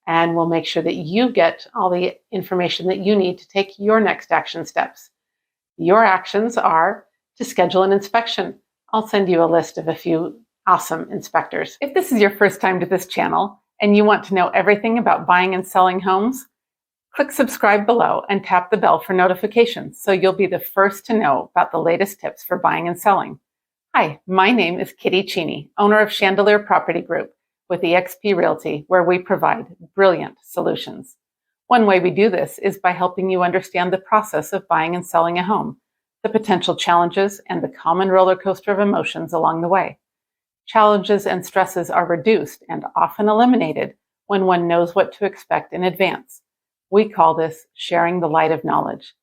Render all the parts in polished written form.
and we'll make sure that you get all the information that you need to take your next action steps. Your actions are to schedule an inspection. I'll send you a list of a few awesome inspectors. If this is your first time to this channel and you want to know everything about buying and selling homes, click subscribe below and tap the bell for notifications so you'll be the first to know about the latest tips for buying and selling. Hi, my name is Kitty Cheney, owner of Chandelier Property Group with eXp Realty, where we provide brilliant solutions. One way we do this is by helping you understand the process of buying and selling a home, the potential challenges, and the common roller coaster of emotions along the way. Challenges and stresses are reduced and often eliminated when one knows what to expect in advance. We call this sharing the light of knowledge.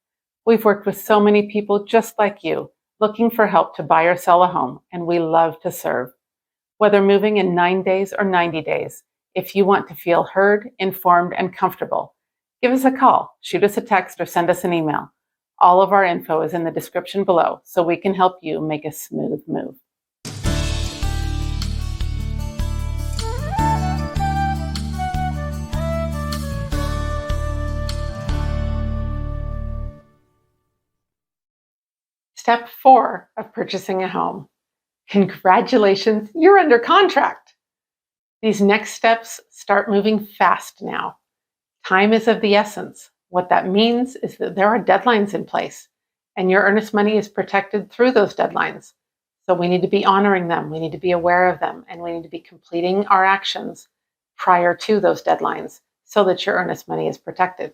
We've worked with so many people just like you, looking for help to buy or sell a home, and we love to serve. Whether moving in 9 days or 90 days, if you want to feel heard, informed, and comfortable, give us a call, shoot us a text, or send us an email. All of our info is in the description below, so we can help you make a smooth move. Step 4 of purchasing a home. Congratulations, you're under contract. These next steps start moving fast now. Time is of the essence. What that means is that there are deadlines in place, and your earnest money is protected through those deadlines. So we need to be honoring them, we need to be aware of them, and we need to be completing our actions prior to those deadlines so that your earnest money is protected.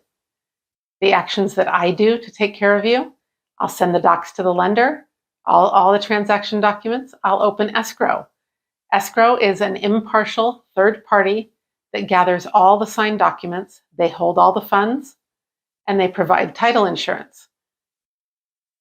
The actions that I do to take care of you: I'll send the docs to the lender, all the transaction documents. I'll open escrow. Escrow is an impartial third party that gathers all the signed documents. They hold all the funds, and they provide title insurance.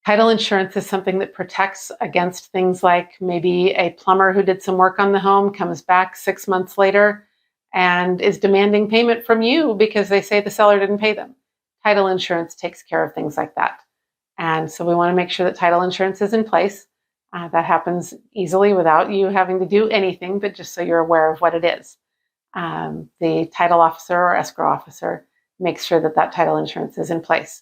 Title insurance is something that protects against things like maybe a plumber who did some work on the home comes back 6 months later and is demanding payment from you because they say the seller didn't pay them. Title insurance takes care of things like that. And so we want to make sure that title insurance is in place. That happens easily without you having to do anything, but just so you're aware of what it is. The title officer or escrow officer makes sure that that title insurance is in place.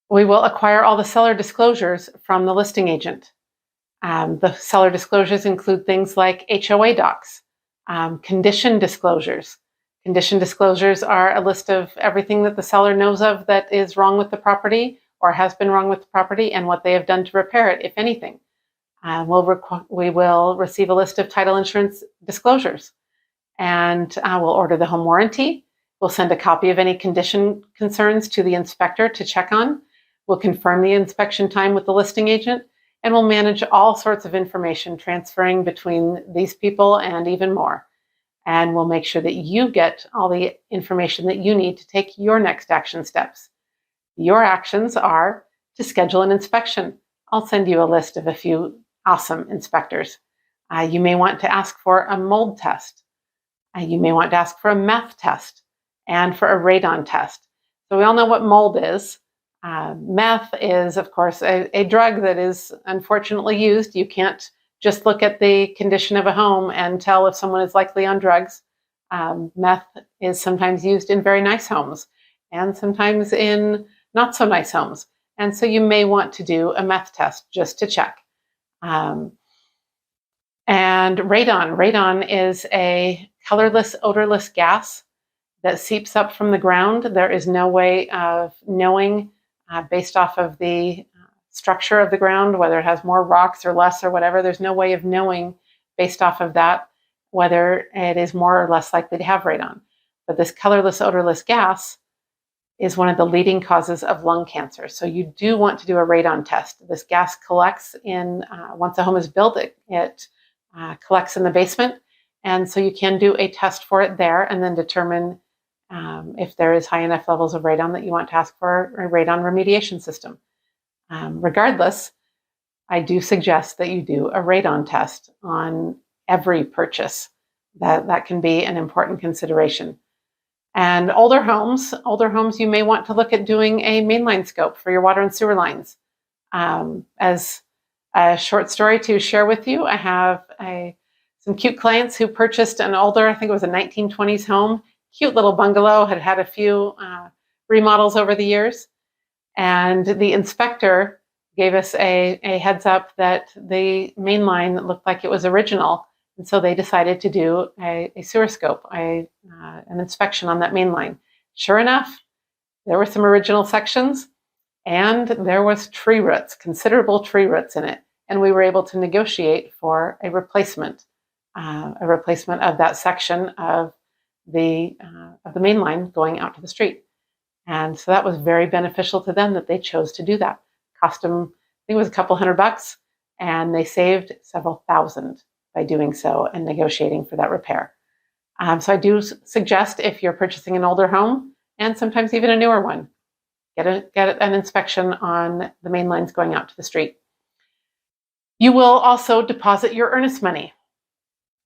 We will acquire all the seller disclosures from the listing agent. The seller disclosures include things like HOA docs, condition disclosures. Condition disclosures are a list of everything that the seller knows of that is wrong with the property or has been wrong with the property and what they have done to repair it, if anything. We will receive a list of title insurance disclosures, and we'll order the home warranty. We'll send a copy of any condition concerns to the inspector to check on. We'll confirm the inspection time with the listing agent, and we'll manage all sorts of information transferring between these people and even more. And we'll make sure that you get all the information that you need to take your next action steps. Your actions are to schedule an inspection. I'll send you a list of a few awesome inspectors. You may want to ask for a mold test. You may want to ask for a meth test and for a radon test. So we all know what mold is. Meth is, of course, a drug that is unfortunately used. You can't just look at the condition of a home and tell if someone is likely on drugs. Meth is sometimes used in very nice homes and sometimes in not so nice homes. And so you may want to do a meth test just to check. And radon. Radon is a colorless, odorless gas that seeps up from the ground. There is no way of knowing based off of the structure of the ground, whether it has more rocks or less or whatever. There's no way of knowing based off of that whether it is more or less likely to have radon. But this colorless, odorless gas is one of the leading causes of lung cancer. So you do want to do a radon test. This gas collects in, once a home is built, it collects in the basement. And so you can do a test for it there and then determine if there is high enough levels of radon that you want to ask for a radon remediation system. Regardless, I do suggest that you do a radon test on every purchase. That can be an important consideration. And older homes, you may want to look at doing a mainline scope for your water and sewer lines. As a short story to share with you, I have some cute clients who purchased an older, I think it was a 1920s home, cute little bungalow, had had a few remodels over the years. And the inspector gave us a heads up that the main line looked like it was original. And so they decided to do a sewer scope, an inspection on that main line. Sure enough, there were some original sections and there was tree roots, considerable tree roots in it. And we were able to negotiate for a replacement of that section of the main line going out to the street. And so that was very beneficial to them that they chose to do that. Cost them, I think it was a couple $100, and they saved several thousand by doing so and negotiating for that repair. So I do suggest, if you're purchasing an older home, and sometimes even a newer one, get an inspection on the main lines going out to the street. You will also deposit your earnest money.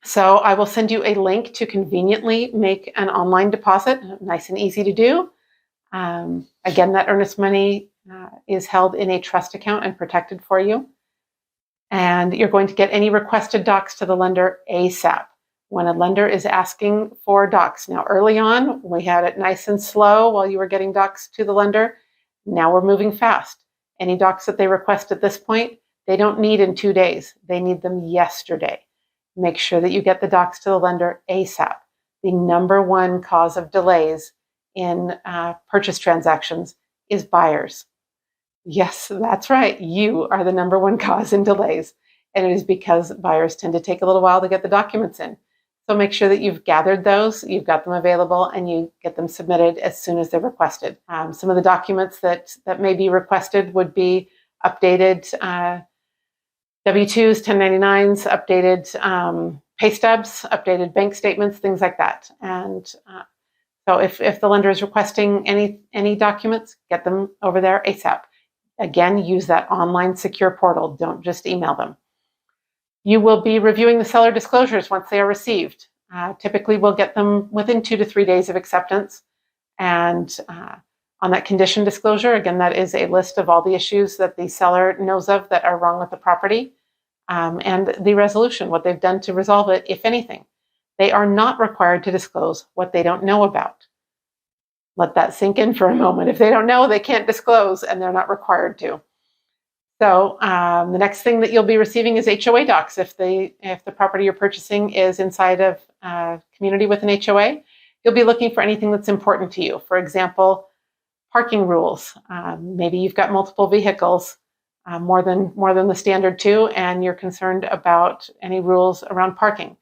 So I will send you a link to conveniently make an online deposit, nice and easy to do. Again, that earnest money is held in a trust account and protected for you. And you're going to get any requested docs to the lender ASAP. When a lender is asking for docs. Now, early on, we had it nice and slow while you were getting docs to the lender. Now we're moving fast. Any docs that they request at this point, they don't need in 2 days. They need them yesterday. Make sure that you get the docs to the lender ASAP. The number one cause of delays in purchase transactions is buyers. Yes, that's right. You are the number one cause in delays. And it is because buyers tend to take a little while to get the documents in. So make sure that you've gathered those, you've got them available, and you get them submitted as soon as they're requested. Some of the documents that may be requested would be updated W-2s, 1099s, updated pay stubs, updated bank statements, things like that. And so if the lender is requesting any documents, get them over there ASAP. Again, use that online secure portal. Don't just email them. You will be reviewing the seller disclosures once they are received. Typically, we'll get them within 2 to 3 days of acceptance. And on that condition disclosure, again, that is a list of all the issues that the seller knows of that are wrong with the property, and the resolution, what they've done to resolve it, if anything. They are not required to disclose what they don't know about. Let that sink in for a moment. If they don't know, they can't disclose, and they're not required to. So the next thing that you'll be receiving is HOA docs. If the property you're purchasing is inside of a community with an HOA, you'll be looking for anything that's important to you. For example, parking rules. Maybe you've got multiple vehicles, more than the standard 2, and you're concerned about any rules around parking.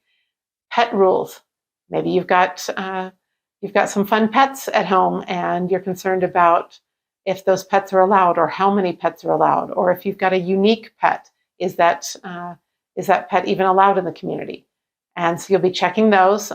Pet rules. Maybe you've got some fun pets at home, and you're concerned about if those pets are allowed or how many pets are allowed, or if you've got a unique pet, is that pet even allowed in the community? And so you'll be checking those.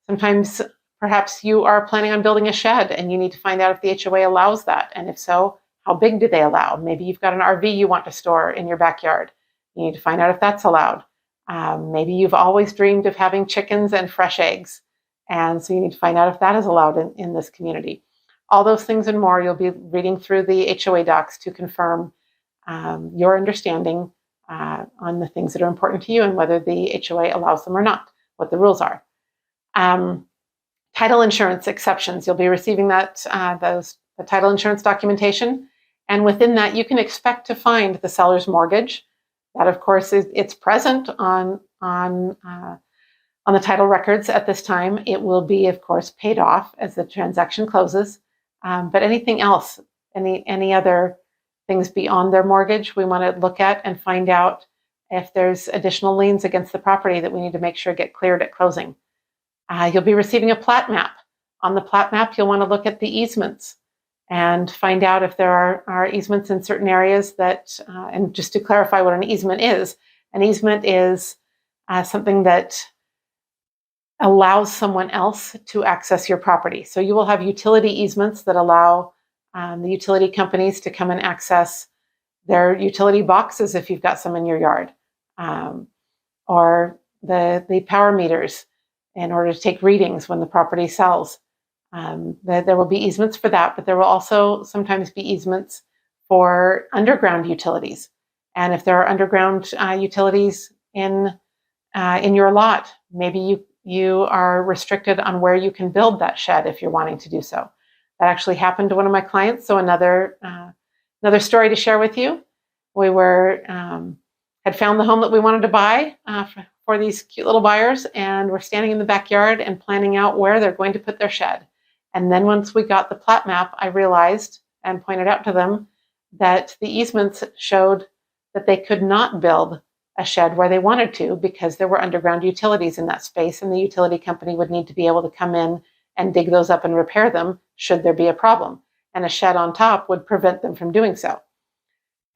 Sometimes perhaps you are planning on building a shed and you need to find out if the HOA allows that. And if so, how big do they allow? Maybe you've got an RV you want to store in your backyard. You need to find out if that's allowed. Maybe you've always dreamed of having chickens and fresh eggs. And so you need to find out if that is allowed in this community. All those things and more, you'll be reading through the HOA docs to confirm your understanding on the things that are important to you and whether the HOA allows them or not, what the rules are. Title insurance exceptions, you'll be receiving the title insurance documentation. And within that, you can expect to find the seller's mortgage. That, of course, it's present on the title records at this time. It will be, of course, paid off as the transaction closes. But anything else, any other things beyond their mortgage, we want to look at and find out if there's additional liens against the property that we need to make sure get cleared at closing. You'll be receiving a plat map. On the plat map, you'll want to look at the easements and find out if there are easements in certain areas that, and just to clarify what an easement is something that allows someone else to access your property. So you will have utility easements that allow the utility companies to come and access their utility boxes if you've got some in your yard, or the power meters in order to take readings when the property sells. There will be easements for that, but there will also sometimes be easements for underground utilities. And if there are underground utilities in in your lot. Maybe you are restricted on where you can build that shed if you're wanting to do so. That actually happened to one of my clients. So another story to share with you. We had found the home that we wanted to buy for these cute little buyers, and we're standing in the backyard and planning out where they're going to put their shed. And then once we got the plat map, I realized and pointed out to them that the easements showed that they could not build a shed where they wanted to because there were underground utilities in that space, and the utility company would need to be able to come in and dig those up and repair them should there be a problem. And a shed on top would prevent them from doing so.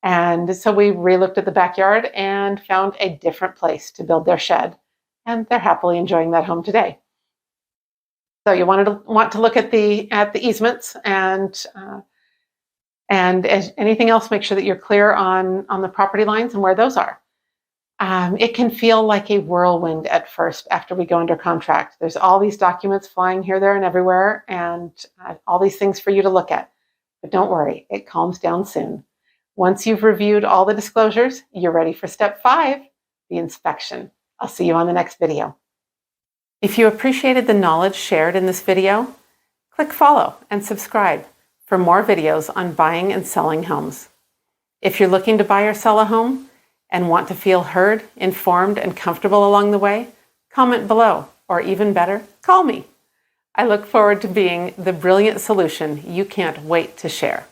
And so we re-looked at the backyard and found a different place to build their shed, and they're happily enjoying that home today. So you want to look at the easements, and as anything else, make sure that you're clear on the property lines and where those are. It can feel like a whirlwind at first after we go under contract. There's all these documents flying here, there, and everywhere, and all these things for you to look at. But don't worry, it calms down soon. Once you've reviewed all the disclosures, you're ready for step 5, the inspection. I'll see you on the next video. If you appreciated the knowledge shared in this video, click follow and subscribe for more videos on buying and selling homes. If you're looking to buy or sell a home and want to feel heard, informed, and comfortable along the way, comment below, or even better, call me. I look forward to being the brilliant solution you can't wait to share.